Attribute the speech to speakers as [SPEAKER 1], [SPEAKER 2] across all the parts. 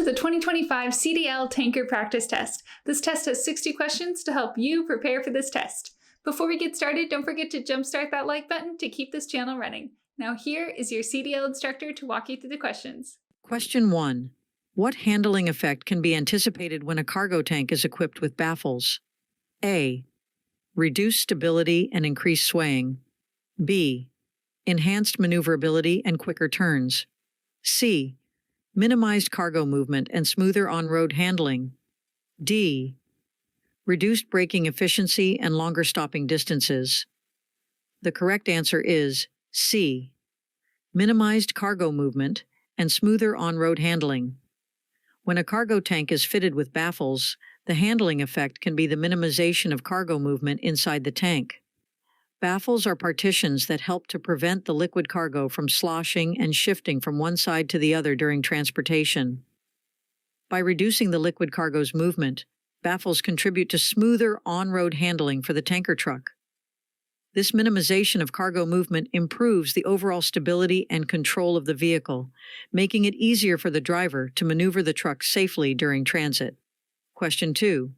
[SPEAKER 1] the 2025 CDL Tanker Practice Test. This test has 60 questions to help you prepare for this test. Before we get started, don't forget to jumpstart that like button to keep this channel running. Now here is your CDL instructor to walk you through the questions.
[SPEAKER 2] Question 1. What handling effect can be anticipated when a cargo tank is equipped with baffles? A. Reduced stability and increased swaying. B. Enhanced maneuverability and quicker turns. C. Minimized cargo movement and smoother on-road handling. D. Reduced braking efficiency and longer stopping distances. The correct answer is C. Minimized cargo movement and smoother on-road handling. When a cargo tank is fitted with baffles, the handling effect can be the minimization of cargo movement inside the tank. Baffles are partitions that help to prevent the liquid cargo from sloshing and shifting from one side to the other during transportation. By reducing the liquid cargo's movement, baffles contribute to smoother on-road handling for the tanker truck. This minimization of cargo movement improves the overall stability and control of the vehicle, making it easier for the driver to maneuver the truck safely during transit. Question 2.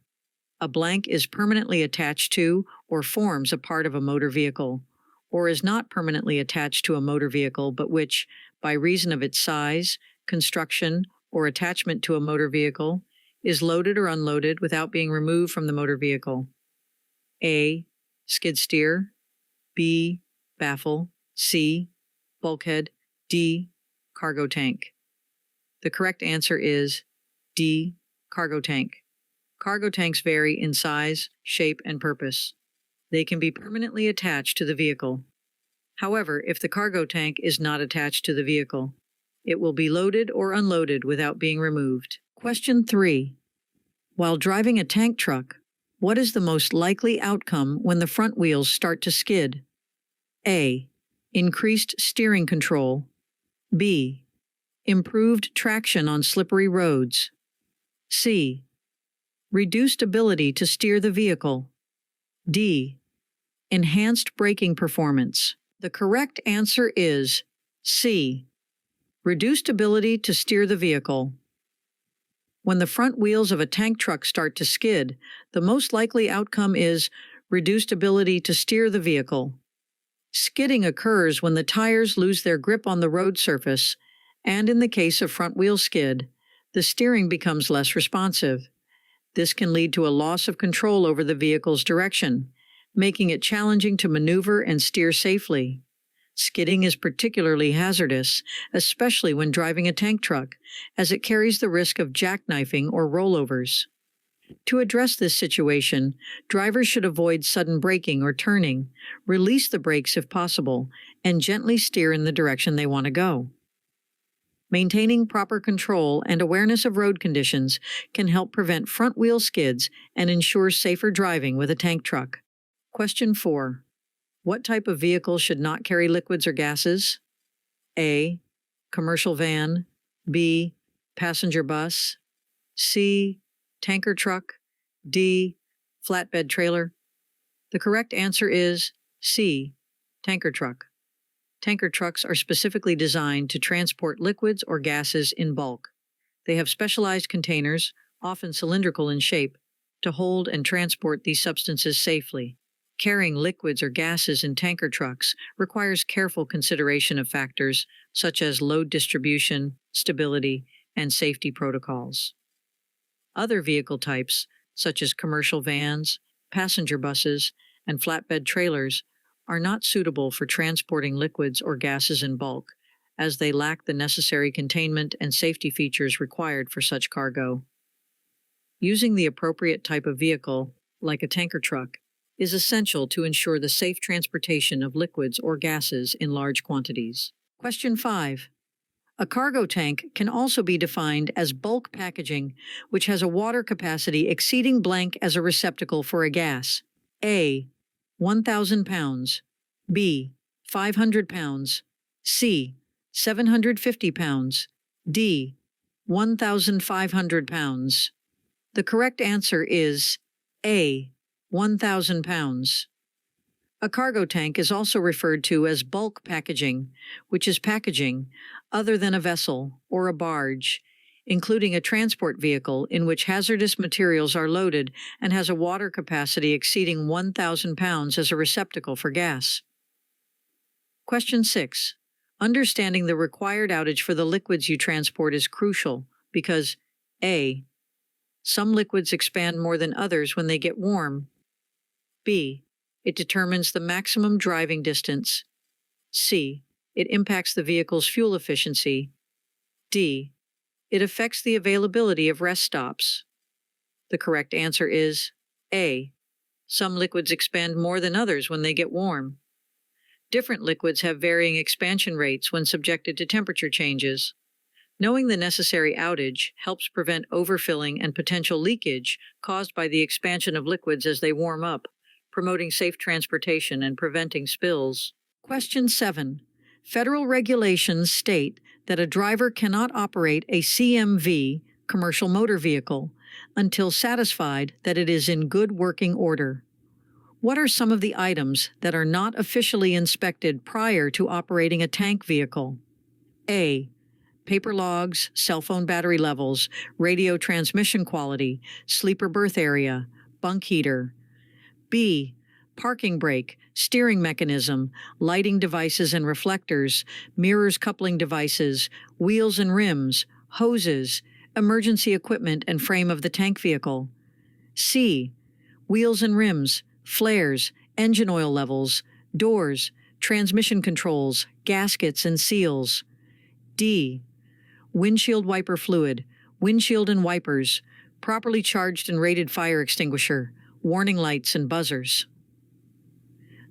[SPEAKER 2] A blank is permanently attached to or forms a part of a motor vehicle, or is not permanently attached to a motor vehicle but which, by reason of its size, construction, or attachment to a motor vehicle, is loaded or unloaded without being removed from the motor vehicle. A. Skid steer. B. Baffle. C. Bulkhead. D. Cargo tank. The correct answer is D. Cargo tank. Cargo tanks vary in size, shape, and purpose. They can be permanently attached to the vehicle. However, if the cargo tank is not attached to the vehicle, it will be loaded or unloaded without being removed. Question 3. While driving a tank truck, what is the most likely outcome when the front wheels start to skid? A. Increased steering control. B. Improved traction on slippery roads. C. Reduced ability to steer the vehicle. D. Enhanced braking performance. The correct answer is C. Reduced ability to steer the vehicle. When the front wheels of a tank truck start to skid, the most likely outcome is reduced ability to steer the vehicle. Skidding occurs when the tires lose their grip on the road surface, and in the case of front wheel skid, the steering becomes less responsive. This can lead to a loss of control over the vehicle's direction, making it challenging to maneuver and steer safely. Skidding is particularly hazardous, especially when driving a tank truck, as it carries the risk of jackknifing or rollovers. To address this situation, drivers should avoid sudden braking or turning, release the brakes if possible, and gently steer in the direction they want to go. Maintaining proper control and awareness of road conditions can help prevent front wheel skids and ensure safer driving with a tank truck. Question 4. What type of vehicle should not carry liquids or gases? A. Commercial van. B. Passenger bus. C. Tanker truck. D. Flatbed trailer. The correct answer is C. Tanker truck. Tanker trucks are specifically designed to transport liquids or gases in bulk. They have specialized containers, often cylindrical in shape, to hold and transport these substances safely. Carrying liquids or gases in tanker trucks requires careful consideration of factors such as load distribution, stability, and safety protocols. Other vehicle types, such as commercial vans, passenger buses, and flatbed trailers, are not suitable for transporting liquids or gases in bulk, as they lack the necessary containment and safety features required for such cargo. Using the appropriate type of vehicle, like a tanker truck, is essential to ensure the safe transportation of liquids or gases in large quantities. Question 5. A cargo tank can also be defined as bulk packaging, which has a water capacity exceeding blank as a receptacle for a gas. A. 1,000 pounds. B. 500 pounds. C. 750 pounds. D. 1,500 pounds. The correct answer is A. 1,000 pounds. A cargo tank is also referred to as bulk packaging, which is packaging other than a vessel or a barge. including a transport vehicle in which hazardous materials are loaded and has a water capacity exceeding 1,000 pounds as a receptacle for gas. Question 6. Understanding the required outage for the liquids you transport is crucial because A. Some liquids expand more than others when they get warm. B. It determines the maximum driving distance. C. It impacts the vehicle's fuel efficiency. D. It affects the availability of rest stops. The correct answer is A. Some liquids expand more than others when they get warm. Different liquids have varying expansion rates when subjected to temperature changes. Knowing the necessary outage helps prevent overfilling and potential leakage caused by the expansion of liquids as they warm up, promoting safe transportation and preventing spills. Question 7. Federal regulations state that a driver cannot operate a CMV, commercial motor vehicle, until satisfied that it is in good working order. What are some of the items that are not officially inspected prior to operating a tank vehicle? A. Paper logs, cell phone battery levels, radio transmission quality, sleeper berth area, bunk heater. B. Parking brake, steering mechanism, lighting devices and reflectors, mirrors coupling devices, wheels and rims, hoses, emergency equipment and frame of the tank vehicle. C. Wheels and rims, flares, engine oil levels, doors, transmission controls, gaskets and seals. D. Windshield wiper fluid, windshield and wipers, properly charged and rated fire extinguisher, warning lights and buzzers.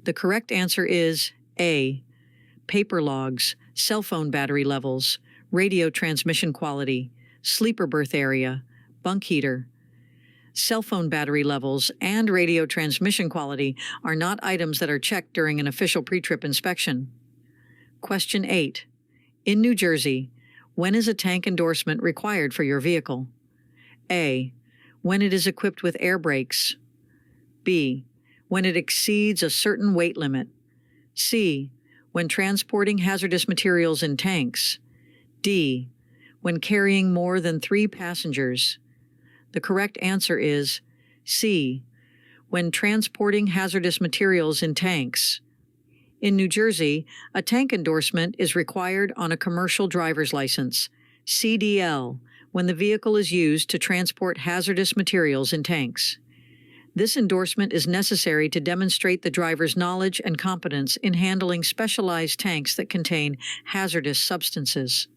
[SPEAKER 2] The correct answer is A. Paper logs, cell phone battery levels, radio transmission quality, sleeper berth area, bunk heater. Cell phone battery levels and radio transmission quality are not items that are checked during an official pre-trip inspection. Question 8. In New Jersey, when is a tank endorsement required for your vehicle? A. When it is equipped with air brakes. B. When it exceeds a certain weight limit. C. When transporting hazardous materials in tanks. D. When carrying more than 3 passengers. The correct answer is C. When transporting hazardous materials in tanks. In New Jersey, a tank endorsement is required on a commercial driver's license, CDL, when the vehicle is used to transport hazardous materials in tanks. This endorsement is necessary to demonstrate the driver's knowledge and competence in handling specialized tanks that contain hazardous substances.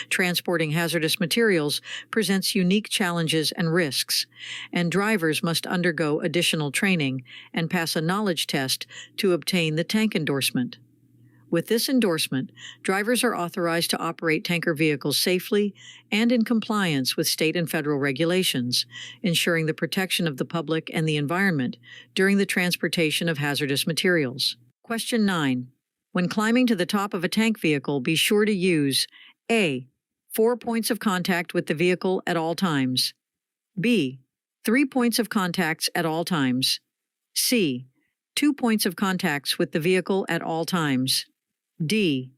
[SPEAKER 2] Transporting hazardous materials presents unique challenges and risks, and drivers must undergo additional training and pass a knowledge test to obtain the tank endorsement. With this endorsement, drivers are authorized to operate tanker vehicles safely and in compliance with state and federal regulations, ensuring the protection of the public and the environment during the transportation of hazardous materials. Question 9. When climbing to the top of a tank vehicle, be sure to use A. 4 points of contact with the vehicle at all times. B. 3 points of contacts at all times. C. 2 points of contacts with the vehicle at all times. D.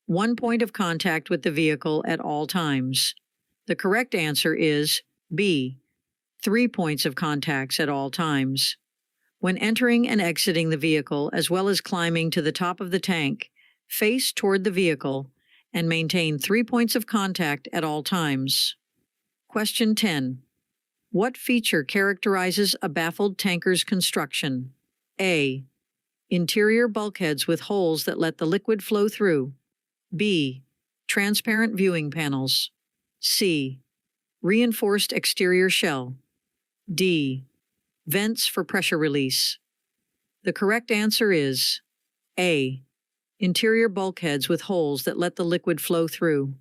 [SPEAKER 2] 1 point of contact with the vehicle at all times. The correct answer is B. 3 points of contacts at all times. When entering and exiting the vehicle, as well as climbing to the top of the tank, face toward the vehicle and maintain 3 points of contact at all times. Question 10. What feature characterizes a baffled tanker's construction? A. Interior bulkheads with holes that let the liquid flow through. B. Transparent viewing panels. C. Reinforced exterior shell. D. Vents for pressure release. The correct answer is A. Interior bulkheads with holes that let the liquid flow through.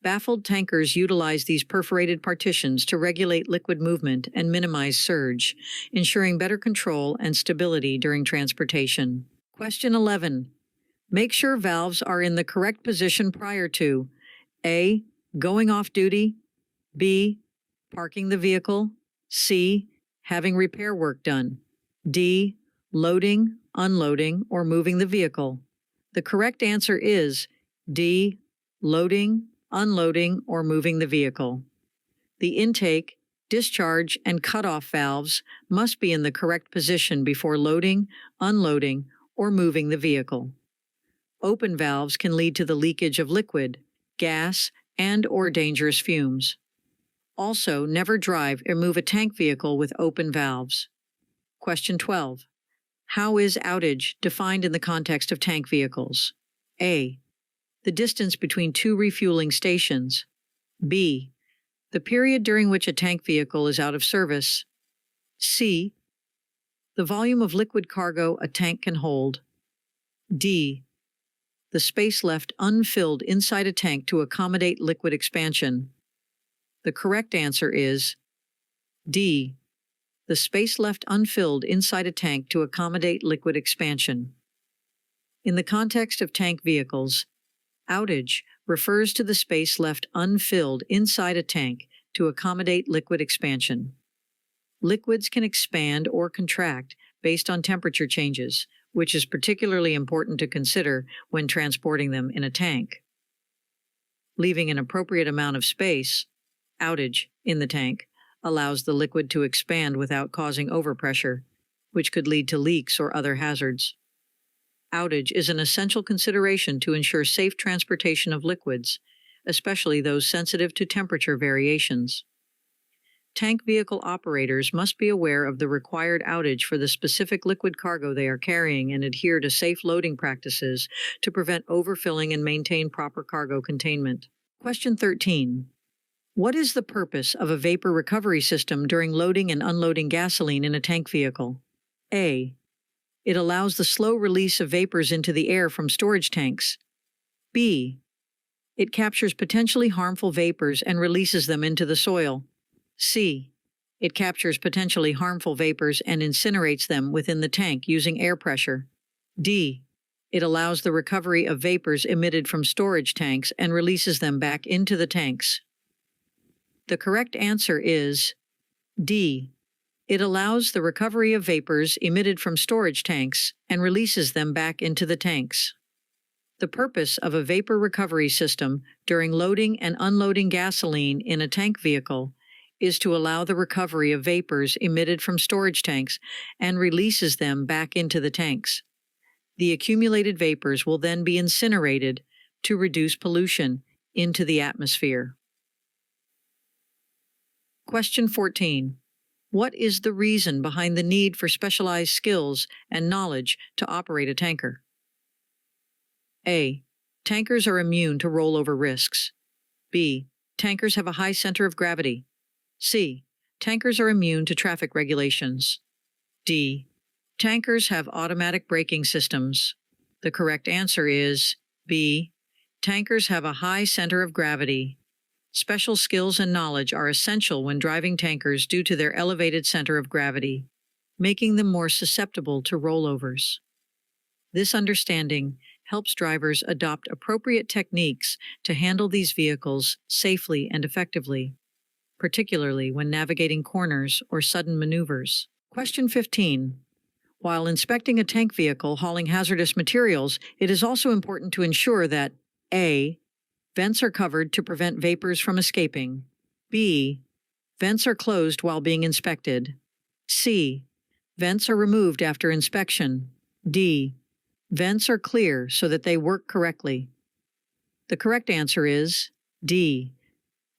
[SPEAKER 2] Baffled tankers utilize these perforated partitions to regulate liquid movement and minimize surge, ensuring better control and stability during transportation. Question 11. Make sure valves are in the correct position prior to A. Going off duty. B. Parking the vehicle. C. Having repair work done. D. Loading, unloading, or moving the vehicle. The correct answer is D. Loading, unloading, or moving the vehicle. The intake, discharge, and cutoff valves must be in the correct position before loading, unloading, or moving the vehicle. Open valves can lead to the leakage of liquid, gas, and/or dangerous fumes. Also, never drive or move a tank vehicle with open valves. Question 12. How is outage defined in the context of tank vehicles? A. The distance between two refueling stations. B. The period during which a tank vehicle is out of service. C. The volume of liquid cargo a tank can hold. D. The space left unfilled inside a tank to accommodate liquid expansion. The correct answer is D. The space left unfilled inside a tank to accommodate liquid expansion. In the context of tank vehicles, outage refers to the space left unfilled inside a tank to accommodate liquid expansion. Liquids can expand or contract based on temperature changes, which is particularly important to consider when transporting them in a tank. Leaving an appropriate amount of space, outage, in the tank allows the liquid to expand without causing overpressure, which could lead to leaks or other hazards. Outage is an essential consideration to ensure safe transportation of liquids, especially those sensitive to temperature variations. Tank vehicle operators must be aware of the required outage for the specific liquid cargo they are carrying and adhere to safe loading practices to prevent overfilling and maintain proper cargo containment. Question 13. What is the purpose of a vapor recovery system during loading and unloading gasoline in a tank vehicle? A. It allows the slow release of vapors into the air from storage tanks. B. It captures potentially harmful vapors and releases them into the soil. C. It captures potentially harmful vapors and incinerates them within the tank using air pressure. D. It allows the recovery of vapors emitted from storage tanks and releases them back into the tanks. The correct answer is D. It allows the recovery of vapors emitted from storage tanks and releases them back into the tanks. The purpose of a vapor recovery system during loading and unloading gasoline in a tank vehicle is to allow the recovery of vapors emitted from storage tanks and releases them back into the tanks. The accumulated vapors will then be incinerated to reduce pollution into the atmosphere. Question 14. What is the reason behind the need for specialized skills and knowledge to operate a tanker? A. Tankers are immune to rollover risks. B. Tankers have a high center of gravity. C. Tankers are immune to traffic regulations. D. Tankers have automatic braking systems. The correct answer is B. Tankers have a high center of gravity. Special skills and knowledge are essential when driving tankers due to their elevated center of gravity, making them more susceptible to rollovers. This understanding helps drivers adopt appropriate techniques to handle these vehicles safely and effectively, particularly when navigating corners or sudden maneuvers. Question 15. While inspecting a tank vehicle hauling hazardous materials, it is also important to ensure that A. Vents are covered to prevent vapors from escaping. B. Vents are closed while being inspected. C. Vents are removed after inspection. D. Vents are clear so that they work correctly. The correct answer is D.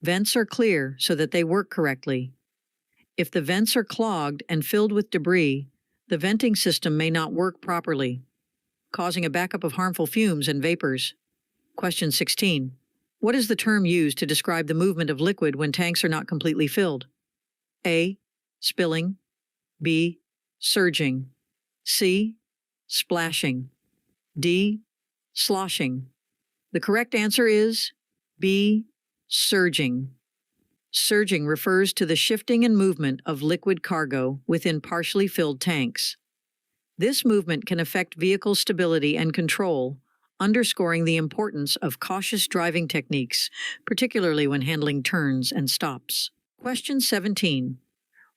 [SPEAKER 2] Vents are clear so that they work correctly. If the vents are clogged and filled with debris, the venting system may not work properly, causing a backup of harmful fumes and vapors. Question 16. What is the term used to describe the movement of liquid when tanks are not completely filled? A. Spilling. B. Surging. C. Splashing. D. Sloshing. The correct answer is B. Surging. Surging refers to the shifting and movement of liquid cargo within partially filled tanks. This movement can affect vehicle stability and control, underscoring the importance of cautious driving techniques, particularly when handling turns and stops. Question 17.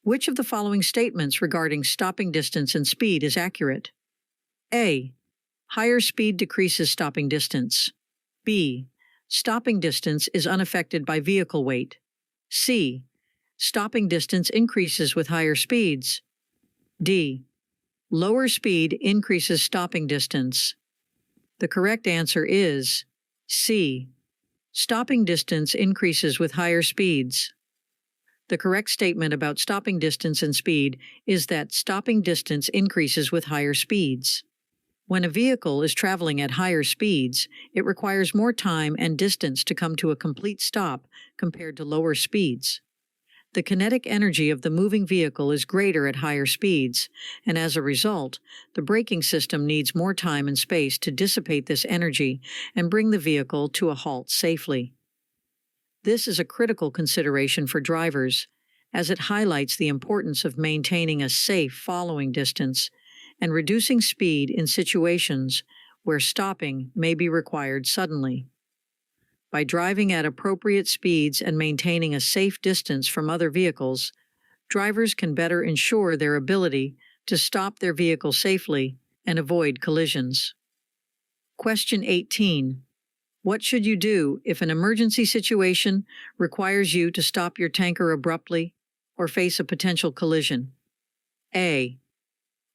[SPEAKER 2] Which of the following statements regarding stopping distance and speed is accurate? A. Higher speed decreases stopping distance. B. Stopping distance is unaffected by vehicle weight. C. stopping distance increases with higher speeds. D. Lower speed increases stopping distance. The correct answer is C. Stopping distance increases with higher speeds. The correct statement about stopping distance and speed is that stopping distance increases with higher speeds. When a vehicle is traveling at higher speeds, it requires more time and distance to come to a complete stop compared to lower speeds. The kinetic energy of the moving vehicle is greater at higher speeds, and as a result, the braking system needs more time and space to dissipate this energy and bring the vehicle to a halt safely. This is a critical consideration for drivers, as it highlights the importance of maintaining a safe following distance and reducing speed in situations where stopping may be required suddenly. By driving at appropriate speeds and maintaining a safe distance from other vehicles, drivers can better ensure their ability to stop their vehicle safely and avoid collisions. Question 18. What should you do if an emergency situation requires you to stop your tanker abruptly or face a potential collision? A.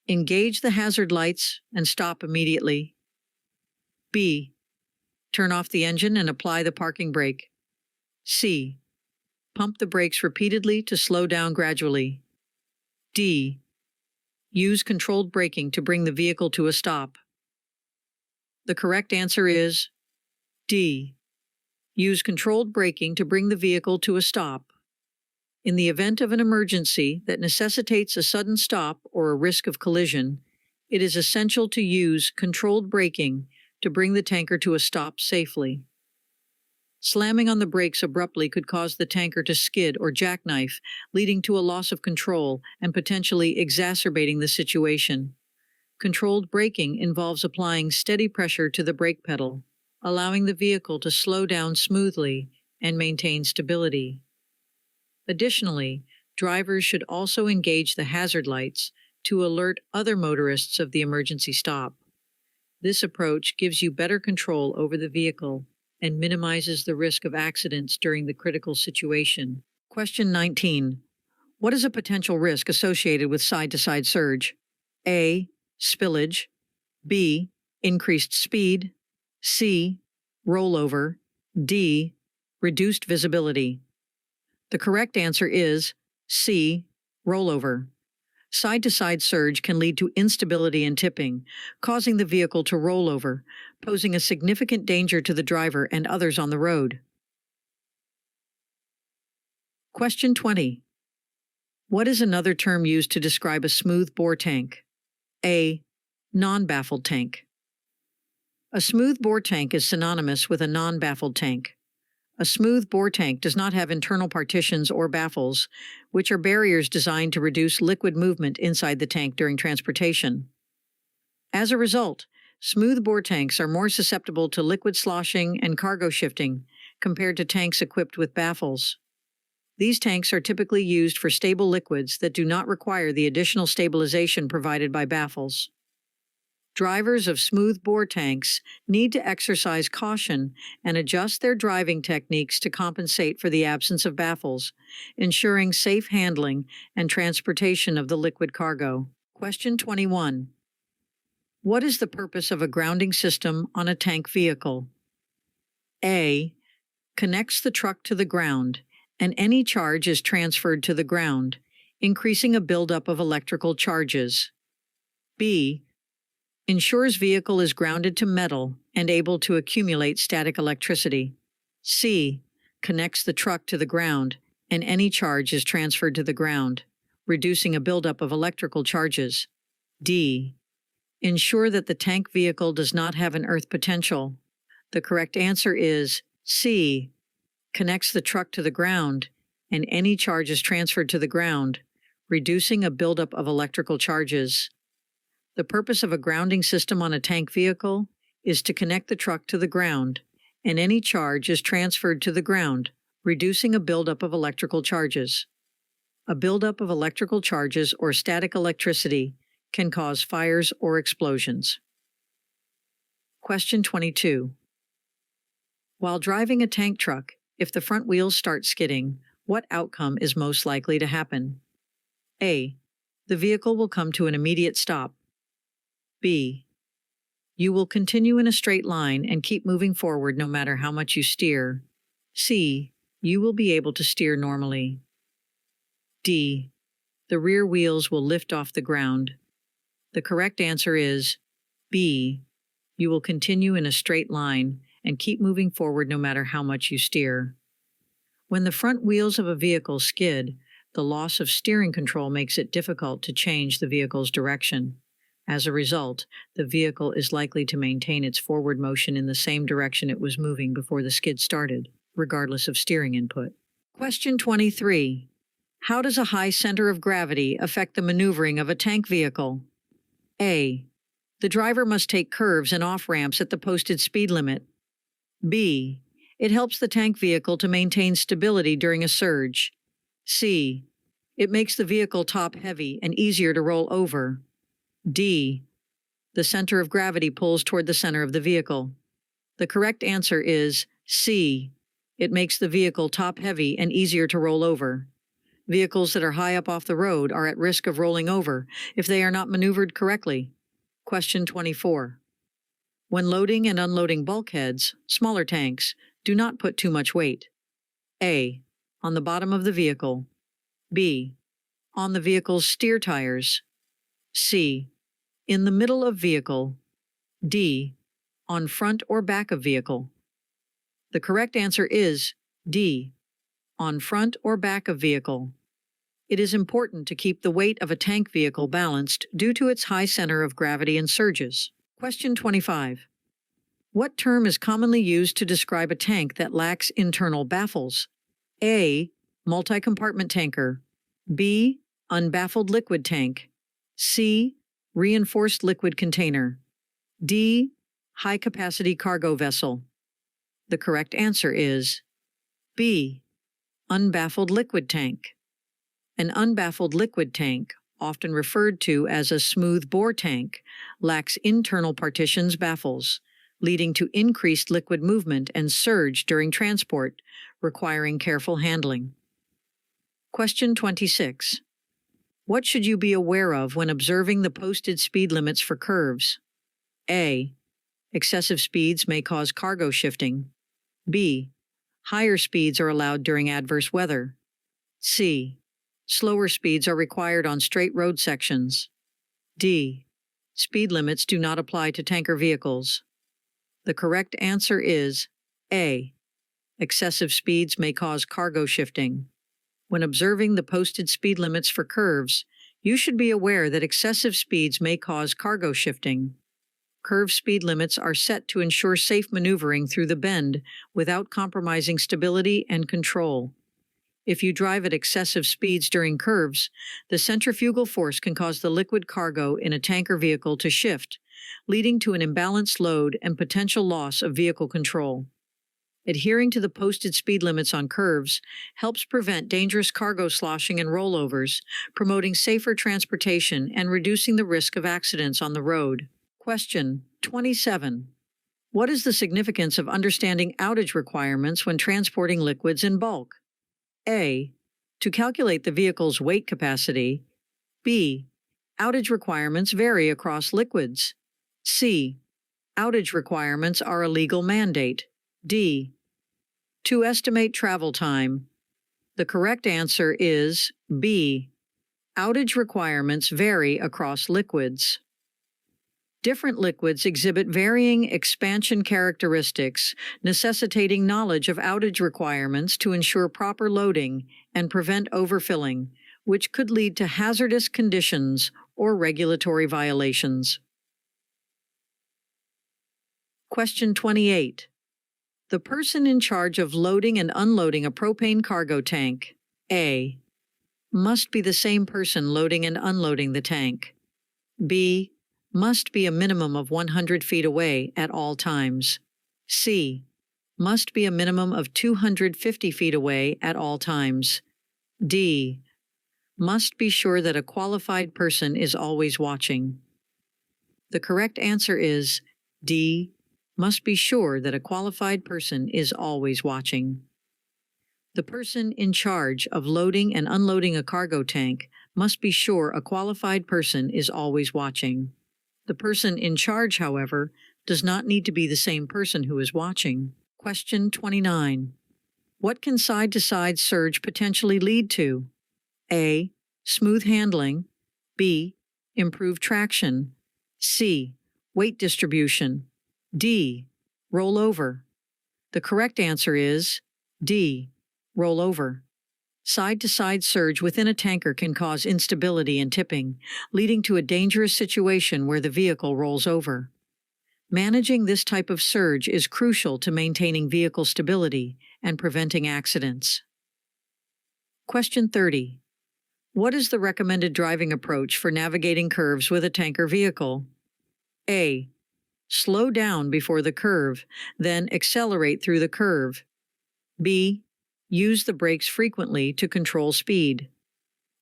[SPEAKER 2] Engage the hazard lights and stop immediately. B. Turn off the engine and apply the parking brake. C. Pump the brakes repeatedly to slow down gradually. D. Use controlled braking to bring the vehicle to a stop. The correct answer is D. Use controlled braking to bring the vehicle to a stop. In the event of an emergency that necessitates a sudden stop or a risk of collision, it is essential to use controlled braking to bring the tanker to a stop safely. Slamming on the brakes abruptly could cause the tanker to skid or jackknife, leading to a loss of control and potentially exacerbating the situation. Controlled braking involves applying steady pressure to the brake pedal, allowing the vehicle to slow down smoothly and maintain stability. Additionally, drivers should also engage the hazard lights to alert other motorists of the emergency stop. This approach gives you better control over the vehicle and minimizes the risk of accidents during the critical situation. Question 19. What is a potential risk associated with side-to-side surge? A. Spillage. B. Increased speed. C. Rollover. D. Reduced visibility. The correct answer is C. Rollover. Side-to-side surge can lead to instability and tipping, causing the vehicle to roll over, posing a significant danger to the driver and others on the road. Question 20. What is another term used to describe a smooth bore tank? A. Non-baffled tank. A smooth bore tank is synonymous with a non-baffled tank. A smooth bore tank does not have internal partitions or baffles, which are barriers designed to reduce liquid movement inside the tank during transportation. As a result, smooth bore tanks are more susceptible to liquid sloshing and cargo shifting compared to tanks equipped with baffles. These tanks are typically used for stable liquids that do not require the additional stabilization provided by baffles. Drivers of smooth bore tanks need to exercise caution and adjust their driving techniques to compensate for the absence of baffles, ensuring safe handling and transportation of the liquid cargo. Question 21. What is the purpose of a grounding system on a tank vehicle? A. Connects the truck to the ground, and any charge is transferred to the ground, increasing a buildup of electrical charges. B. Ensures vehicle is grounded to metal and able to accumulate static electricity. C. Connects the truck to the ground, and any charge is transferred to the ground, reducing a buildup of electrical charges. D. Ensure that the tank vehicle does not have an earth potential. The correct answer is C. Connects the truck to the ground, and any charge is transferred to the ground, reducing a buildup of electrical charges. The purpose of a grounding system on a tank vehicle is to connect the truck to the ground, and any charge is transferred to the ground, reducing a buildup of electrical charges. A buildup of electrical charges or static electricity can cause fires or explosions. Question 22. While driving a tank truck, if the front wheels start skidding, what outcome is most likely to happen? A. The vehicle will come to an immediate stop. B. You will continue in a straight line and keep moving forward no matter how much you steer. C. You will be able to steer normally. D. The rear wheels will lift off the ground. The correct answer is B. You will continue in a straight line and keep moving forward no matter how much you steer. When the front wheels of a vehicle skid, the loss of steering control makes it difficult to change the vehicle's direction. As a result, the vehicle is likely to maintain its forward motion in the same direction it was moving before the skid started, regardless of steering input. Question 23. How does a high center of gravity affect the maneuvering of a tank vehicle? A. The driver must take curves and off-ramps at the posted speed limit. B. It helps the tank vehicle to maintain stability during a surge. C. It makes the vehicle top-heavy and easier to roll over. D. The center of gravity pulls toward the center of the vehicle. The correct answer is C. It makes the vehicle top-heavy and easier to roll over. Vehicles that are high up off the road are at risk of rolling over if they are not maneuvered correctly. Question 24. When loading and unloading bulkheads, smaller tanks, do not put too much weight. A. On the bottom of the vehicle. B. On the vehicle's steer tires. C. In the middle of vehicle. D. On front or back of vehicle. The correct answer is D. On front or back of vehicle. It is important to keep the weight of a tank vehicle balanced due to its high center of gravity and surges. Question 25. What term is commonly used to describe a tank that lacks internal baffles? A. Multi-compartment tanker. B. Unbaffled liquid tank. C. Reinforced liquid container. D. High-capacity cargo vessel. The correct answer is B. Unbaffled liquid tank. An unbaffled liquid tank, often referred to as a smooth-bore tank, lacks internal partitions baffles, leading to increased liquid movement and surge during transport, requiring careful handling. Question 26. What should you be aware of when observing the posted speed limits for curves? A. Excessive speeds may cause cargo shifting. B. Higher speeds are allowed during adverse weather. C. Slower speeds are required on straight road sections. D. Speed limits do not apply to tanker vehicles. The correct answer is A. Excessive speeds may cause cargo shifting. When observing the posted speed limits for curves, you should be aware that excessive speeds may cause cargo shifting. Curve speed limits are set to ensure safe maneuvering through the bend without compromising stability and control. If you drive at excessive speeds during curves, the centrifugal force can cause the liquid cargo in a tanker vehicle to shift, leading to an imbalanced load and potential loss of vehicle control. Adhering to the posted speed limits on curves helps prevent dangerous cargo sloshing and rollovers, promoting safer transportation and reducing the risk of accidents on the road. Question 27. What is the significance of understanding outage requirements when transporting liquids in bulk? A. To calculate the vehicle's weight capacity. B. Outage requirements vary across liquids. C. Outage requirements are a legal mandate. D. To estimate travel time. The correct answer is B. Outage requirements vary across liquids. Different liquids exhibit varying expansion characteristics, necessitating knowledge of outage requirements to ensure proper loading and prevent overfilling, which could lead to hazardous conditions or regulatory violations. Question 28. The person in charge of loading and unloading a propane cargo tank, A, must be the same person loading and unloading the tank. B, must be a minimum of 100 feet away at all times. C, must be a minimum of 250 feet away at all times. D, must be sure that a qualified person is always watching. The correct answer is D, must be sure that a qualified person is always watching. The person in charge of loading and unloading a cargo tank must be sure a qualified person is always watching. The person in charge, however, does not need to be the same person who is watching. Question 29. What can side-to-side surge potentially lead to? A. Smooth handling. B. Improved traction. C. Weight distribution. D. Rollover. The correct answer is D. Rollover. Side-to-side surge within a tanker can cause instability and tipping, leading to a dangerous situation where the vehicle rolls over. Managing this type of surge is crucial to maintaining vehicle stability and preventing accidents. Question 30. What is the recommended driving approach for navigating curves with a tanker vehicle? A. Slow down before the curve, then accelerate through the curve. B. Use the brakes frequently to control speed.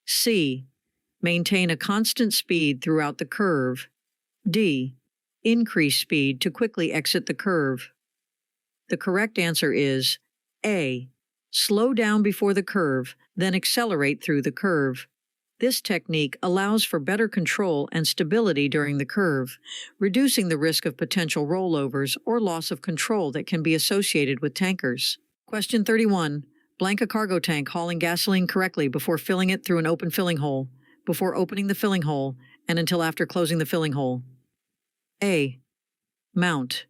[SPEAKER 2] C. Maintain a constant speed throughout the curve. D. Increase speed to quickly exit the curve. The correct answer is A. Slow down before the curve, then accelerate through the curve. This technique allows for better control and stability during the curve, reducing the risk of potential rollovers or loss of control that can be associated with tankers. Question 31. Blank a cargo tank hauling gasoline correctly before filling it through an open filling hole, before opening the filling hole, and until after closing the filling hole. A. Mount.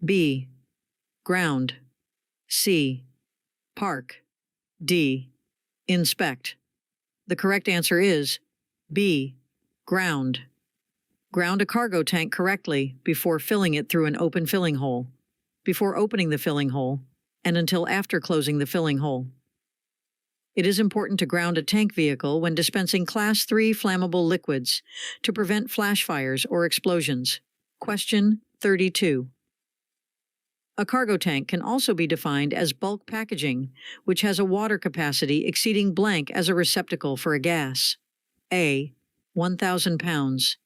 [SPEAKER 2] B. Ground. C. Park. D. Inspect. The correct answer is B. Ground. Ground a cargo tank correctly before filling it through an open filling hole, before opening the filling hole, and until after closing the filling hole. It is important to ground a tank vehicle when dispensing Class 3 flammable liquids to prevent flash fires or explosions. Question 32. A cargo tank can also be defined as bulk packaging, which has a water capacity exceeding blank as a receptacle for a gas. A. 1,000 pounds.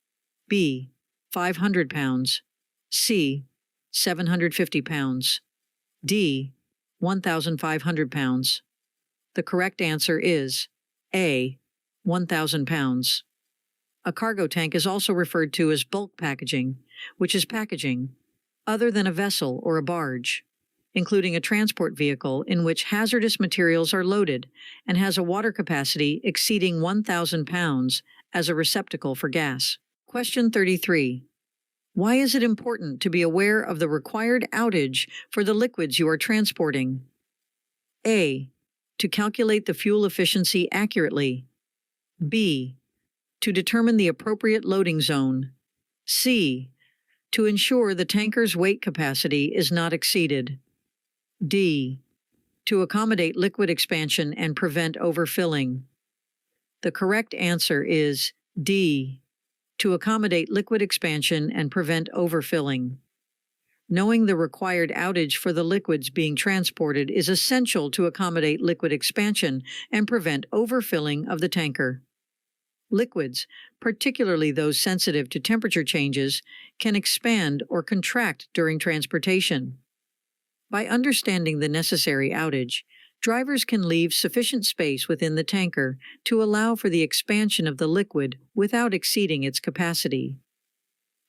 [SPEAKER 2] B. 500 pounds. C. 750 pounds. D. 1,500 pounds. The correct answer is A. 1,000 pounds. A cargo tank is also referred to as bulk packaging, which is packaging other than a vessel or a barge, including a transport vehicle in which hazardous materials are loaded and has a water capacity exceeding 1,000 pounds as a receptacle for gas. Question 33. Why is it important to be aware of the required outage for the liquids you are transporting? A. To calculate the fuel efficiency accurately. B. To determine the appropriate loading zone. C. To ensure the tanker's weight capacity is not exceeded. D. To accommodate liquid expansion and prevent overfilling. The correct answer is D. To accommodate liquid expansion and prevent overfilling. Knowing the required outage for the liquids being transported is essential to accommodate liquid expansion and prevent overfilling of the tanker. Liquids, particularly those sensitive to temperature changes, can expand or contract during transportation. By understanding the necessary outage, drivers can leave sufficient space within the tanker to allow for the expansion of the liquid without exceeding its capacity.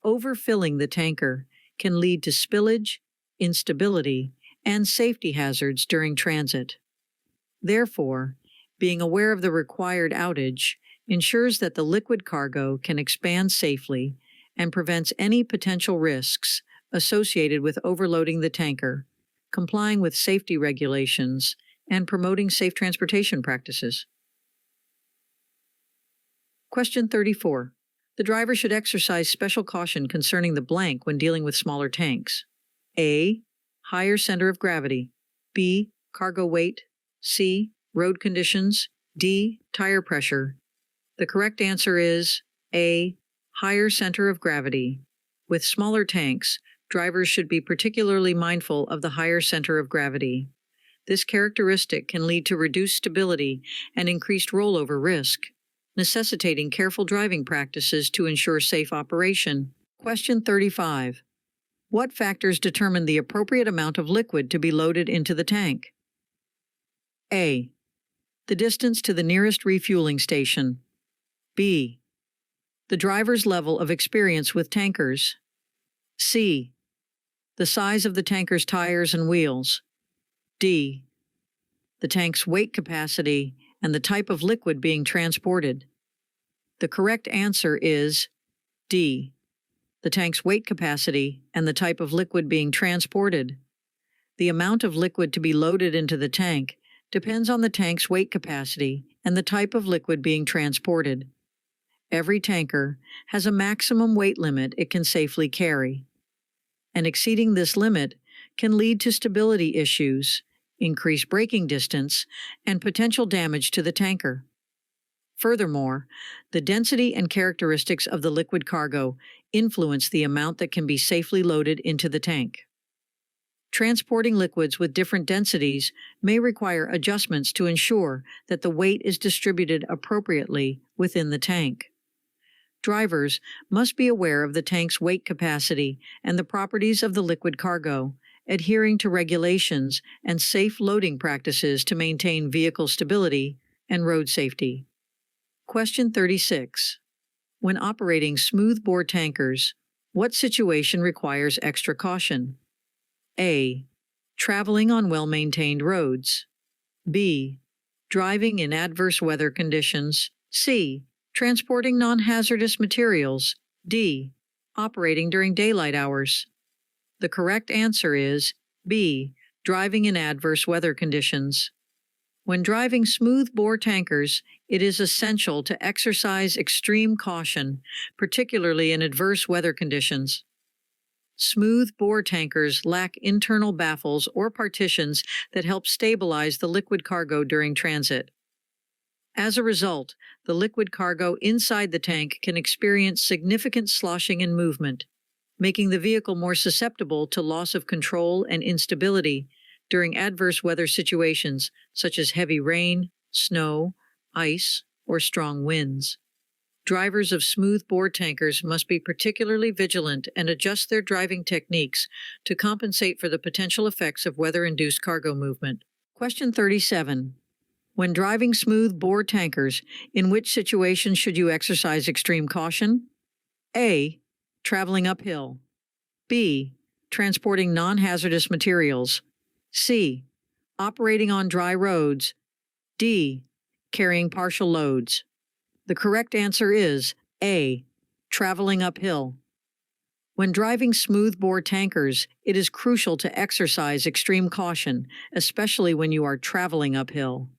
[SPEAKER 2] Overfilling the tanker can lead to spillage, instability, and safety hazards during transit. Therefore, being aware of the required outage ensures that the liquid cargo can expand safely and prevents any potential risks associated with overloading the tanker, complying with safety regulations, and promoting safe transportation practices. Question 34. The driver should exercise special caution concerning the blank when dealing with smaller tanks. A. Higher center of gravity. B. Cargo weight. C. Road conditions. D. Tire pressure. The correct answer is A. Higher center of gravity. With smaller tanks, drivers should be particularly mindful of the higher center of gravity. This characteristic can lead to reduced stability and increased rollover risk, necessitating careful driving practices to ensure safe operation. Question 35. What factors determine the appropriate amount of liquid to be loaded into the tank? A. The distance to the nearest refueling station. B. The driver's level of experience with tankers. C. The size of the tanker's tires and wheels. D. The tank's weight capacity and the type of liquid being transported. The correct answer is D. The tank's weight capacity and the type of liquid being transported. The amount of liquid to be loaded into the tank depends on the tank's weight capacity and the type of liquid being transported. Every tanker has a maximum weight limit it can safely carry, and exceeding this limit can lead to stability issues, increased braking distance, and potential damage to the tanker. Furthermore, the density and characteristics of the liquid cargo influence the amount that can be safely loaded into the tank. Transporting liquids with different densities may require adjustments to ensure that the weight is distributed appropriately within the tank. Drivers must be aware of the tank's weight capacity and the properties of the liquid cargo, adhering to regulations and safe loading practices to maintain vehicle stability and road safety. Question 36. When operating smoothbore tankers, what situation requires extra caution? A. Traveling on well-maintained roads. B. Driving in adverse weather conditions. C. Transporting non-hazardous materials. D. Operating during daylight hours. The correct answer is B. Driving in adverse weather conditions. When driving smoothbore tankers, it is essential to exercise extreme caution, particularly in adverse weather conditions. Smoothbore tankers lack internal baffles or partitions that help stabilize the liquid cargo during transit. As a result, the liquid cargo inside the tank can experience significant sloshing and movement, making the vehicle more susceptible to loss of control and instability during adverse weather situations such as heavy rain, snow, ice, or strong winds. Drivers of smoothbore tankers must be particularly vigilant and adjust their driving techniques to compensate for the potential effects of weather-induced cargo movement. Question 37. When driving smoothbore tankers, in which situations should you exercise extreme caution? A. Traveling uphill. B. Transporting non-hazardous materials. C. Operating on dry roads. D. Carrying partial loads. The correct answer is A. Traveling uphill. When driving smoothbore tankers, it is crucial to exercise extreme caution, especially when you are traveling uphill.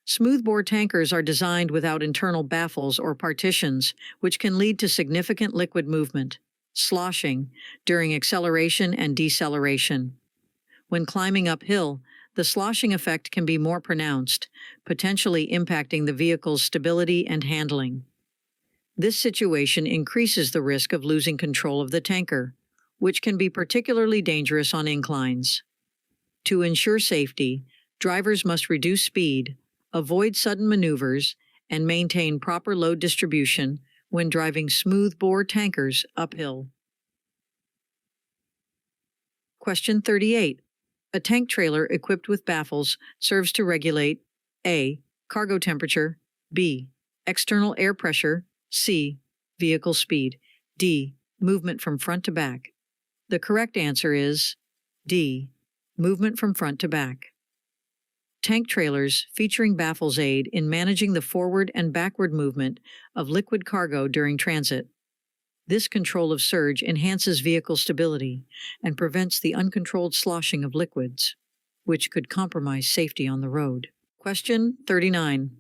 [SPEAKER 2] Smoothbore tankers are designed without internal baffles or partitions, which can lead to significant liquid movement, sloshing, during acceleration and deceleration. When climbing uphill, the sloshing effect can be more pronounced, potentially impacting the vehicle's stability and handling. This situation increases the risk of losing control of the tanker, which can be particularly dangerous on inclines. To ensure safety, drivers must reduce speed, avoid sudden maneuvers, and maintain proper load distribution when driving smoothbore tankers uphill. Question 38. A tank trailer equipped with baffles serves to regulate A. Cargo temperature, B. External air pressure, C. Vehicle speed, D. Movement from front to back. The correct answer is D. Movement from front to back. Tank trailers featuring baffles aid in managing the forward and backward movement of liquid cargo during transit. This control of surge enhances vehicle stability and prevents the uncontrolled sloshing of liquids, which could compromise safety on the road. Question 39.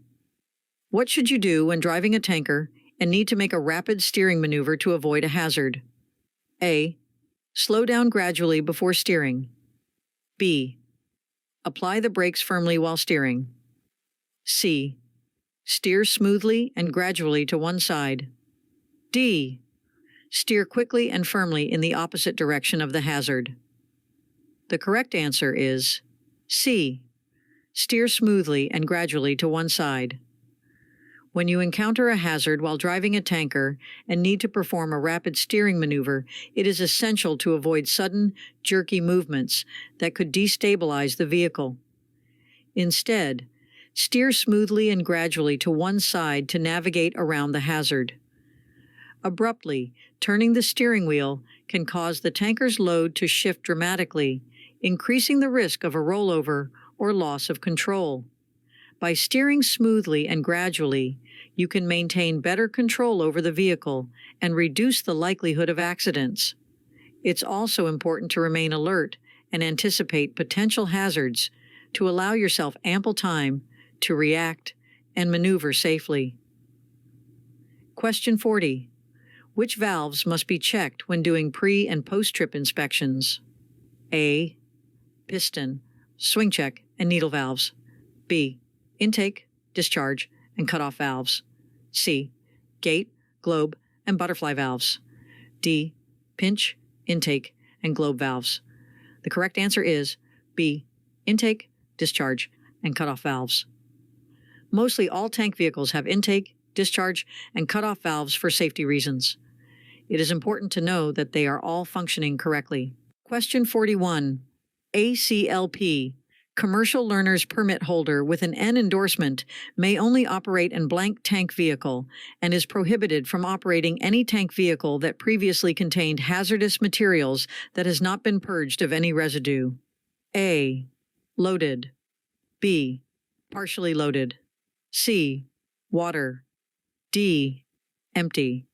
[SPEAKER 2] What should you do when driving a tanker and need to make a rapid steering maneuver to avoid a hazard? A. Slow down gradually before steering. B. Apply the brakes firmly while steering. C. Steer smoothly and gradually to one side. D. Steer quickly and firmly in the opposite direction of the hazard. The correct answer is C. Steer smoothly and gradually to one side. When you encounter a hazard while driving a tanker and need to perform a rapid steering maneuver, it is essential to avoid sudden, jerky movements that could destabilize the vehicle. Instead, steer smoothly and gradually to one side to navigate around the hazard. Abruptly, turning the steering wheel can cause the tanker's load to shift dramatically, increasing the risk of a rollover or loss of control. By steering smoothly and gradually, you can maintain better control over the vehicle and reduce the likelihood of accidents. It's also important to remain alert and anticipate potential hazards to allow yourself ample time to react and maneuver safely. Question 40. Which valves must be checked when doing pre- and post-trip inspections? A. Piston, swing check, and needle valves. B. Intake, discharge, and cutoff valves. C. Gate, globe, and butterfly valves. D. Pinch, intake, and globe valves. The correct answer is B. Intake, discharge, and cutoff valves. Mostly all tank vehicles have intake, discharge, and cutoff valves for safety reasons. It is important to know that they are all functioning correctly. Question 41. ACLP, Commercial Learner's Permit holder with an N endorsement, may only operate a blank tank vehicle and is prohibited from operating any tank vehicle that previously contained hazardous materials that has not been purged of any residue. A. Loaded. B. Partially loaded. C. Water. D. Empty.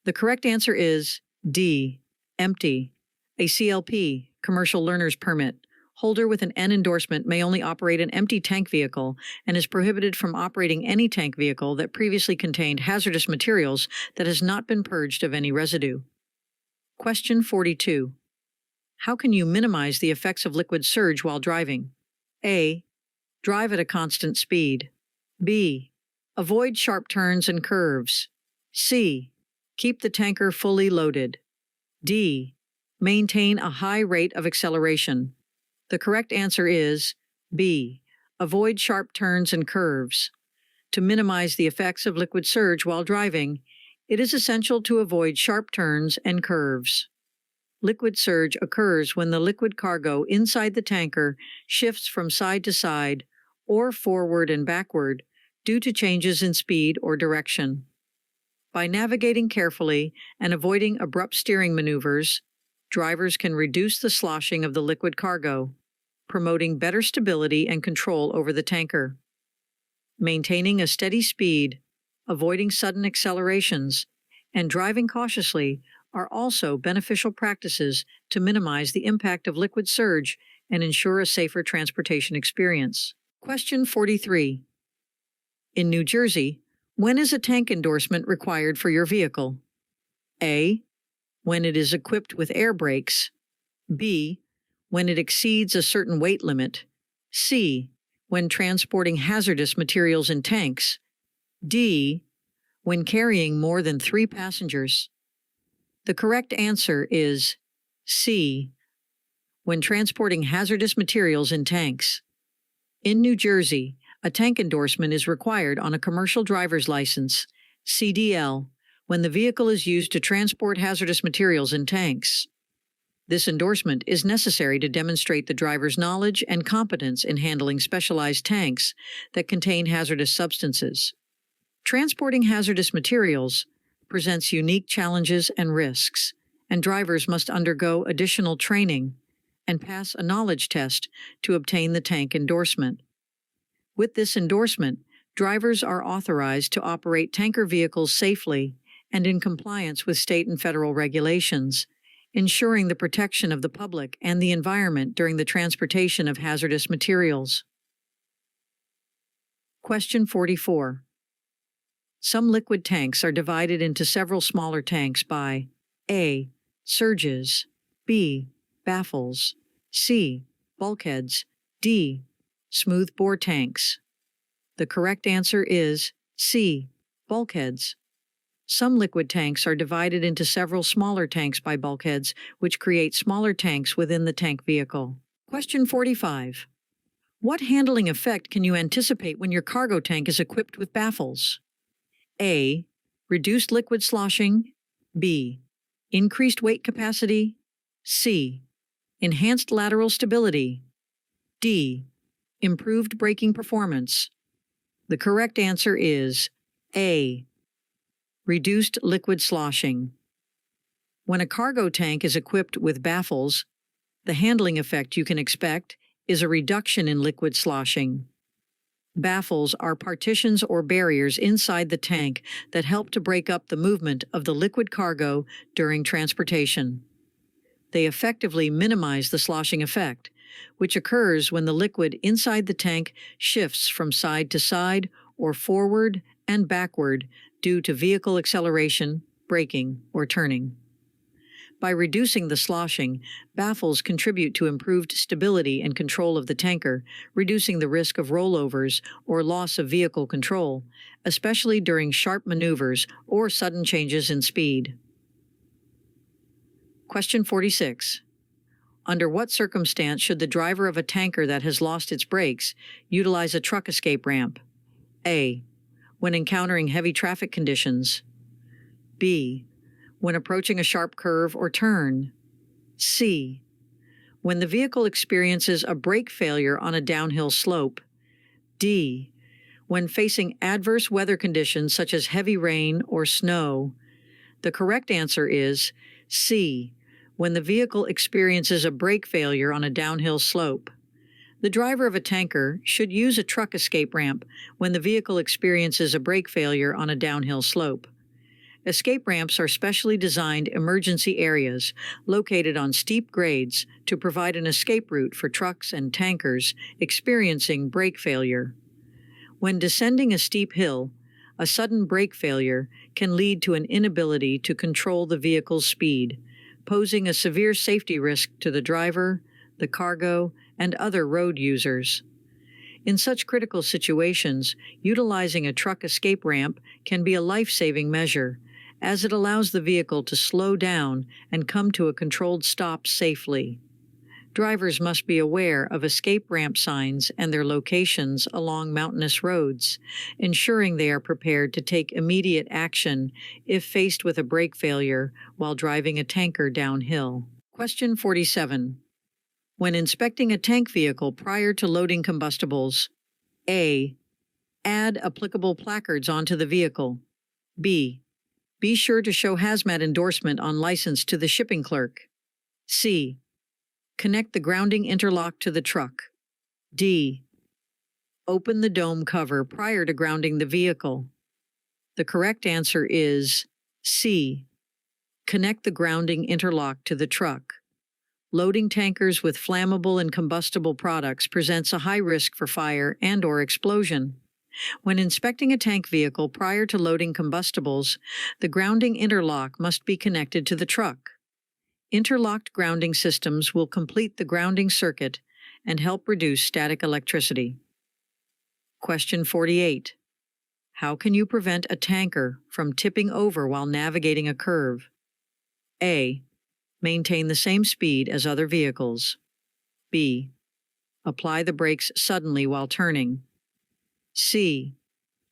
[SPEAKER 2] The correct answer is D. Empty. A CLP, Commercial Learner's Permit, holder with an N endorsement may only operate an empty tank vehicle and is prohibited from operating any tank vehicle that previously contained hazardous materials that has not been purged of any residue. Question 42. How can you minimize the effects of liquid surge while driving? A. Drive at a constant speed. B. Avoid sharp turns and curves. C. Keep the tanker fully loaded. D. Maintain a high rate of acceleration. The correct answer is B. Avoid sharp turns and curves. To minimize the effects of liquid surge while driving, it is essential to avoid sharp turns and curves. Liquid surge occurs when the liquid cargo inside the tanker shifts from side to side or forward and backward due to changes in speed or direction. By navigating carefully and avoiding abrupt steering maneuvers, drivers can reduce the sloshing of the liquid cargo, promoting better stability and control over the tanker. Maintaining a steady speed, avoiding sudden accelerations, and driving cautiously are also beneficial practices to minimize the impact of liquid surge and ensure a safer transportation experience. Question 43. In New Jersey, when is a tank endorsement required for your vehicle? A. When it is equipped with air brakes. B. When it exceeds a certain weight limit. C. When transporting hazardous materials in tanks. D. When carrying more than 3 passengers. The correct answer is C. When transporting hazardous materials in tanks. In New Jersey, a tank endorsement is required on a commercial driver's license, CDL, when the vehicle is used to transport hazardous materials in tanks. This endorsement is necessary to demonstrate the driver's knowledge and competence in handling specialized tanks that contain hazardous substances. Transporting hazardous materials presents unique challenges and risks, and drivers must undergo additional training and pass a knowledge test to obtain the tank endorsement. With this endorsement, drivers are authorized to operate tanker vehicles safely and in compliance with state and federal regulations, ensuring the protection of the public and the environment during the transportation of hazardous materials. Question 44. Some liquid tanks are divided into several smaller tanks by A. Surges, B. Baffles, C. Bulkheads, D. Smooth bore tanks. The correct answer is C. Bulkheads. Some liquid tanks are divided into several smaller tanks by bulkheads, which create smaller tanks within the tank vehicle. Question 45. What handling effect can you anticipate when your cargo tank is equipped with baffles? A. Reduced liquid sloshing. B. Increased weight capacity. C. Enhanced lateral stability. D. improved braking performance? The correct answer is A, reduced liquid sloshing. When a cargo tank is equipped with baffles, the handling effect you can expect is a reduction in liquid sloshing. Baffles are partitions or barriers inside the tank that help to break up the movement of the liquid cargo during transportation. They effectively minimize the sloshing effect, which occurs when the liquid inside the tank shifts from side to side or forward and backward due to vehicle acceleration, braking, or turning. By reducing the sloshing, baffles contribute to improved stability and control of the tanker, reducing the risk of rollovers or loss of vehicle control, especially during sharp maneuvers or sudden changes in speed. Question 46. Under what circumstance should the driver of a tanker that has lost its brakes utilize a truck escape ramp? A, when encountering heavy traffic conditions. B, when approaching a sharp curve or turn. C, when the vehicle experiences a brake failure on a downhill slope. D, when facing adverse weather conditions such as heavy rain or snow. The correct answer is C, when the vehicle experiences a brake failure on a downhill slope. The driver of a tanker should use a truck escape ramp when the vehicle experiences a brake failure on a downhill slope. Escape ramps are specially designed emergency areas located on steep grades to provide an escape route for trucks and tankers experiencing brake failure. When descending a steep hill, a sudden brake failure can lead to an inability to control the vehicle's speed, posing a severe safety risk to the driver, the cargo, and other road users. In such critical situations, utilizing a truck escape ramp can be a life-saving measure, as it allows the vehicle to slow down and come to a controlled stop safely. Drivers must be aware of escape ramp signs and their locations along mountainous roads, ensuring they are prepared to take immediate action if faced with a brake failure while driving a tanker downhill. Question 47. When inspecting a tank vehicle prior to loading combustibles, A, add applicable placards onto the vehicle. B, be sure to show hazmat endorsement on license to the shipping clerk. C, connect the grounding interlock to the truck. D, open the dome cover prior to grounding the vehicle. The correct answer is C, connect the grounding interlock to the truck. Loading tankers with flammable and combustible products presents a high risk for fire and/or explosion. When inspecting a tank vehicle prior to loading combustibles, the grounding interlock must be connected to the truck. Interlocked grounding systems will complete the grounding circuit and help reduce static electricity. Question 48. How can you prevent a tanker from tipping over while navigating a curve? A, maintain the same speed as other vehicles. B, apply the brakes suddenly while turning. C,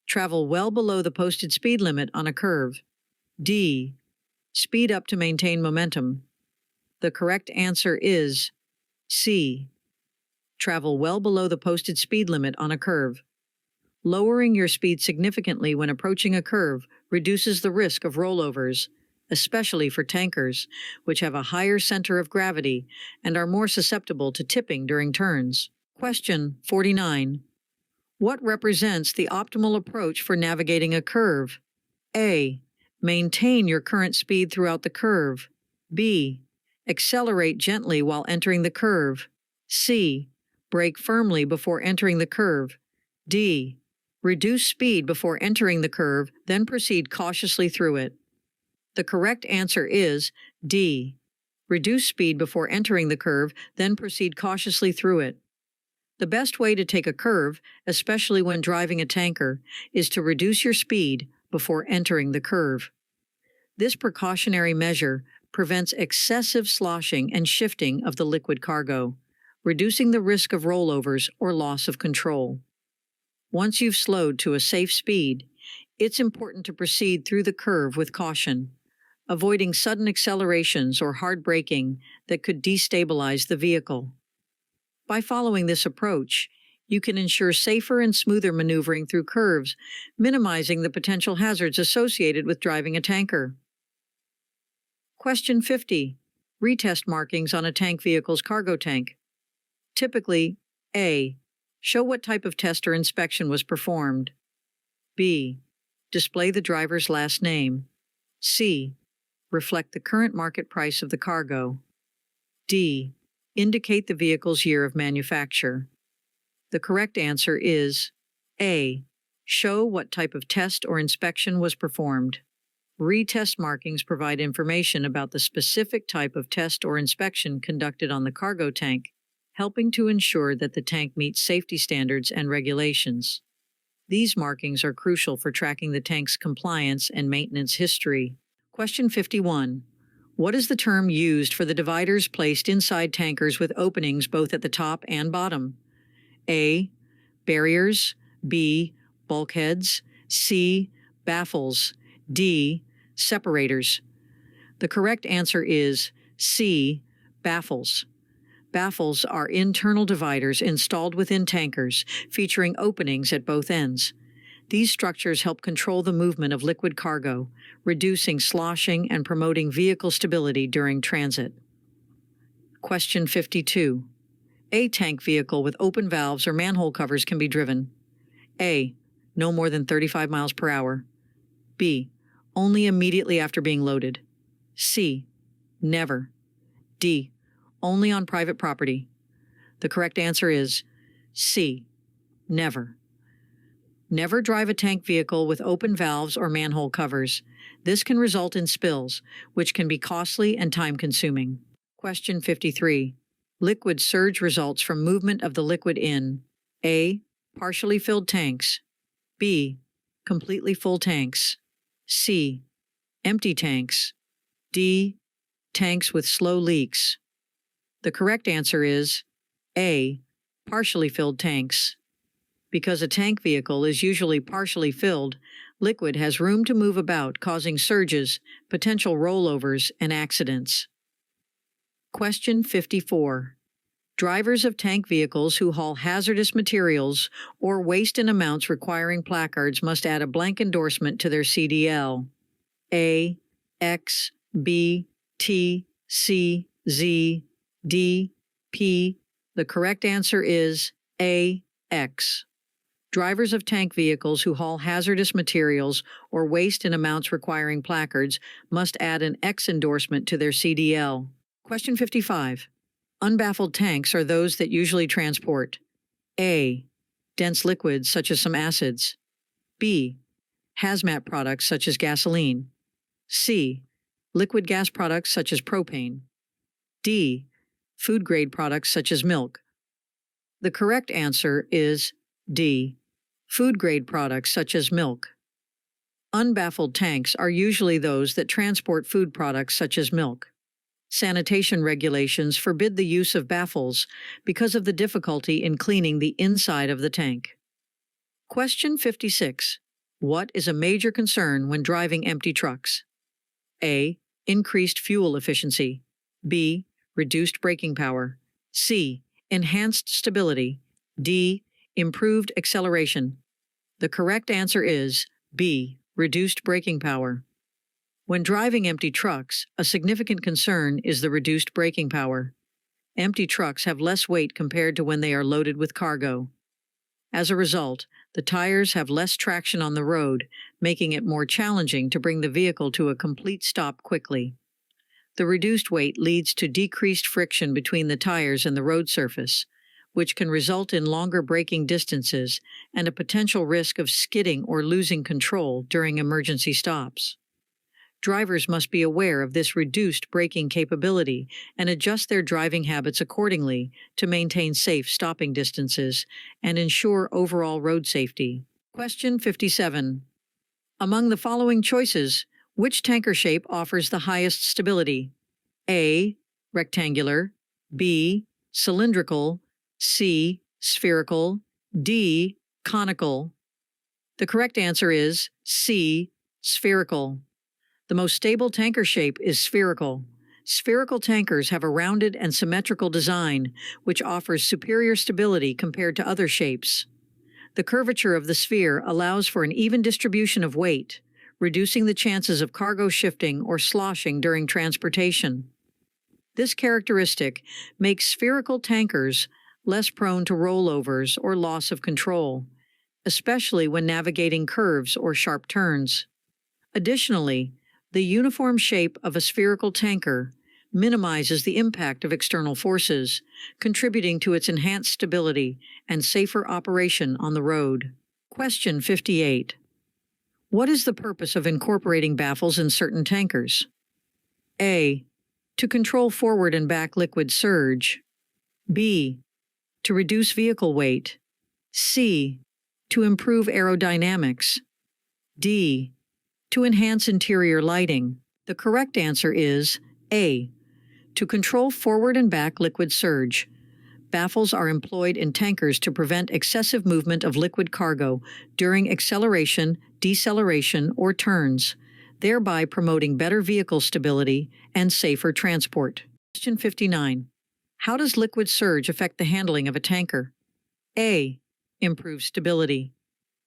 [SPEAKER 2] travel well below the posted speed limit on a curve. D, speed up to maintain momentum. The correct answer is C, travel well below the posted speed limit on a curve. Lowering your speed significantly when approaching a curve reduces the risk of rollovers, especially for tankers, which have a higher center of gravity and are more susceptible to tipping during turns. Question 49. What represents the optimal approach for navigating a curve? A, maintain your current speed throughout the curve. B, accelerate gently while entering the curve. C, brake firmly before entering the curve. D, reduce speed before entering the curve, then proceed cautiously through it. The correct answer is D, reduce speed before entering the curve, then proceed cautiously through it. The best way to take a curve, especially when driving a tanker, is to reduce your speed before entering the curve. This precautionary measure prevents excessive sloshing and shifting of the liquid cargo, reducing the risk of rollovers or loss of control. Once you've slowed to a safe speed, it's important to proceed through the curve with caution, avoiding sudden accelerations or hard braking that could destabilize the vehicle. By following this approach, You can ensure safer and smoother maneuvering through curves, minimizing the potential hazards associated with driving a tanker. Question 50. Retest markings on a tank vehicle's cargo tank. Typically, A. Show what type of test or inspection was performed. B. Display the driver's last name. C. Reflect the current market price of the cargo. D. Indicate the vehicle's year of manufacture. The correct answer is A. Show what type of test or inspection was performed. Retest markings provide information about the specific type of test or inspection conducted on the cargo tank, helping to ensure that the tank meets safety standards and regulations. These markings are crucial for tracking the tank's compliance and maintenance history. Question 51. What is the term used for the dividers placed inside tankers with openings both at the top and bottom? A. Barriers. B. Bulkheads. C. Baffles. D. Separators. The correct answer is C. Baffles. Baffles are internal dividers installed within tankers, featuring openings at both ends. These structures help control the movement of liquid cargo, reducing sloshing and promoting vehicle stability during transit. Question 52. A tank vehicle with open valves or manhole covers can be driven. A. No more than 35 miles per hour. B. Only immediately after being loaded. C. Never. D. Only on private property. The correct answer is C. Never. Never drive a tank vehicle with open valves or manhole covers. This can result in spills, which can be costly and time-consuming. Question 53. Liquid surge results from movement of the liquid in A. Partially filled tanks. B. Completely full tanks. C. Empty tanks. D. Tanks with slow leaks. The correct answer is A. Partially filled tanks. Because a tank vehicle is usually partially filled, liquid has room to move about, causing surges, potential rollovers, and accidents. Question 54. Drivers of tank vehicles who haul hazardous materials or waste in amounts requiring placards must add a blank endorsement to their CDL. A, X, B, T, C, Z, D, P. The correct answer is A, X. Drivers of tank vehicles who haul hazardous materials or waste in amounts requiring placards must add an X endorsement to their CDL. Question 55. Unbaffled tanks are those that usually transport A. Dense liquids such as some acids. B. Hazmat products such as gasoline. C. Liquid gas products such as propane. D. Food-grade products such as milk. The correct answer is D. Food-grade products such as milk. Unbaffled tanks are usually those that transport food products such as milk. Sanitation regulations forbid the use of baffles because of the difficulty in cleaning the inside of the tank. Question 56. What is a major concern when driving empty trucks? A. Increased fuel efficiency. B. Reduced braking power. C. Enhanced stability. D. Improved acceleration. The correct answer is B. Reduced braking power. When driving empty trucks, a significant concern is the reduced braking power. Empty trucks have less weight compared to when they are loaded with cargo. As a result, the tires have less traction on the road, making it more challenging to bring the vehicle to a complete stop quickly. The reduced weight leads to decreased friction between the tires and the road surface, which can result in longer braking distances and a potential risk of skidding or losing control during emergency stops. Drivers must be aware of this reduced braking capability and adjust their driving habits accordingly to maintain safe stopping distances and ensure overall road safety. Question 57. Among the following choices, which tanker shape offers the highest stability? A. Rectangular. B. Cylindrical. C. Spherical. D. Conical. The correct answer is C. Spherical. The most stable tanker shape is spherical. Spherical tankers have a rounded and symmetrical design, which offers superior stability compared to other shapes. The curvature of the sphere allows for an even distribution of weight, reducing the chances of cargo shifting or sloshing during transportation. This characteristic makes spherical tankers less prone to rollovers or loss of control, especially when navigating curves or sharp turns. Additionally, the uniform shape of a spherical tanker minimizes the impact of external forces, contributing to its enhanced stability and safer operation on the road. Question 58. What is the purpose of incorporating baffles in certain tankers? A. To control forward and back liquid surge. B. To reduce vehicle weight. C. To improve aerodynamics. D. To enhance interior lighting. The correct answer is A. To control forward and back liquid surge. Baffles are employed in tankers to prevent excessive movement of liquid cargo during acceleration, deceleration, or turns, thereby promoting better vehicle stability and safer transport. Question 59. How does liquid surge affect the handling of a tanker? A. Improves stability.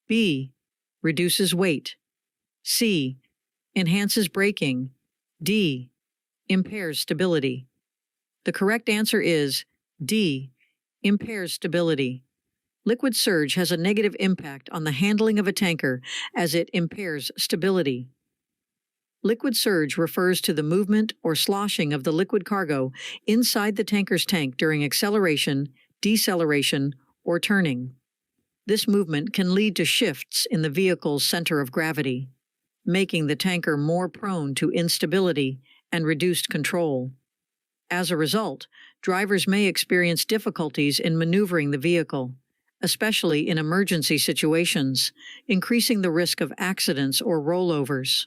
[SPEAKER 2] B. Reduces weight. C. Enhances braking. D. Impairs stability. The correct answer is D. Impairs stability. Liquid surge has a negative impact on the handling of a tanker as it impairs stability. Liquid surge refers to the movement or sloshing of the liquid cargo inside the tanker's tank during acceleration, deceleration, or turning. This movement can lead to shifts in the vehicle's center of gravity, making the tanker more prone to instability and reduced control. As a result, drivers may experience difficulties in maneuvering the vehicle, especially in emergency situations, increasing the risk of accidents or rollovers.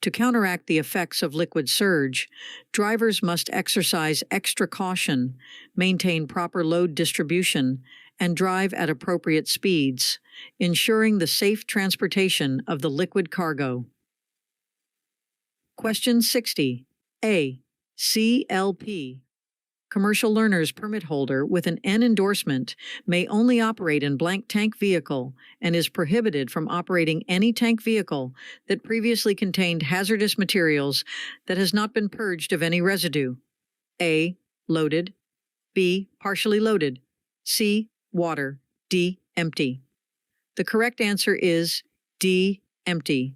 [SPEAKER 2] To counteract the effects of liquid surge, drivers must exercise extra caution, maintain proper load distribution, and drive at appropriate speeds, ensuring the safe transportation of the liquid cargo. Question 60. A. CLP. Commercial learner's permit holder with an N endorsement may only operate in blank tank vehicle and is prohibited from operating any tank vehicle that previously contained hazardous materials that has not been purged of any residue. A. Loaded. B. Partially loaded. C. Water. D. Empty. The correct answer is D. Empty.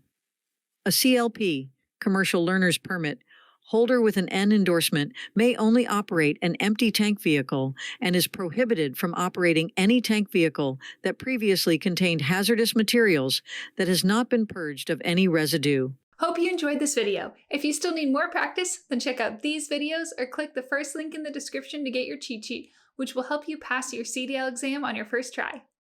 [SPEAKER 2] A CLP, commercial learner's permit, holder with an N endorsement may only operate an empty tank vehicle and is prohibited from operating any tank vehicle that previously contained hazardous materials that has not been purged of any residue.
[SPEAKER 1] Hope you enjoyed this video. If you still need more practice, then check out these videos or click the first link in the description to get your cheat sheet, which will help you pass your CDL exam on your first try.